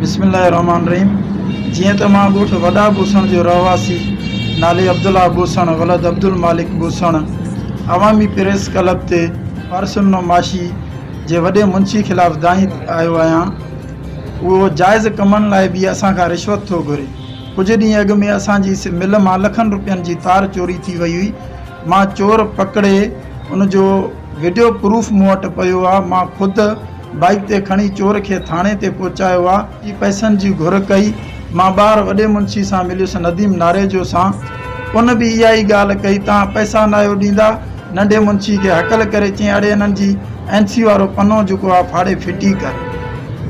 बिस्मिल्लाहिर्रहमानिर्रहीम। जीअं त मां ॻोठ वॾा भूसण जो रहवासी नाले अब्दुल्ला भूसण वलद अब्दुल मालिक भूसण अवामी प्रेस क्लब ते पारसन माशी जे वॾे मुंशी ख़िलाफ़ दाई आयो आहियां। उहो जाइज़ कमनि लाइ बि असां खां रिश्वत थो घुरे। कुझु ॾींहं अॻु में असांजी मिल मां लखनि रुपयनि जी तार चोरी थी वई हुई। मां चोर पकड़े उनजो वीडियो प्रूफ मूं वटि पियो आहे। मां ख़ुदि बाइक ते खणी चोर खे थाणे ते पहुचायो आहे। पैसनि जी घुर कई। मां ॿाहिरि वॾे मुंशी सां मिलियुसि नदीम नारेजो सां। उन बि इहा ई ॻाल्हि कई, तव्हां पैसा न आहियो ॾींदा। नंढे मुंशी खे हकल करे चई अड़े इन्हनि जी NC वारो पनो जेको आहे फाड़े फिटी कर।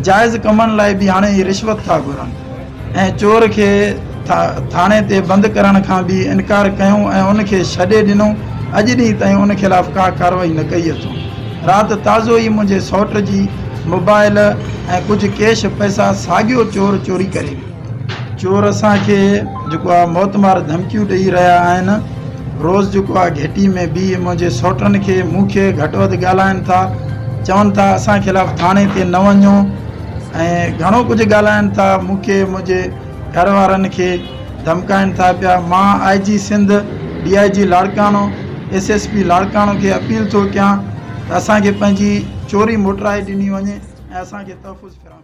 जाइज़ कमनि लाइ बि हाणे रिश्वत था घुरनि ऐं चोर खे थाणे ते बंदि करण खां बि इनकार कयूं ऐं उनखे छॾे ॾिनऊं। अॼु ॾींहुं ताईं उन ख़िलाफ़ का कार्रवाई न कई अथऊं। राति ताज़ो ई मुंहिंजे सौट जी मोबाइल ऐं कुझु कैश पैसा साॻियो चोर चोरी करे वियो। चोर असांखे जेको आहे मौतमार धमकियूं ॾेई रहिया आहिनि। रोज़ जेको आहे घेटी में बि मुंहिंजे सौटनि खे मूंखे घटि वधि ॻाल्हाइनि था, चवनि था असां ख़िलाफ़ थाणे ते न वञो ऐं घणो कुझु ॻाल्हाइनि था। मूंखे मुंहिंजे घर वारनि खे धमकाइनि था पिया। मां IG Sindh DIG Larkana SSP Larkana खे अपील थो कयां त असांखे पंहिंजी चोरी मोटराए ॾिनी वञे ऐं असांखे तहफ़ुज़ फ़राहम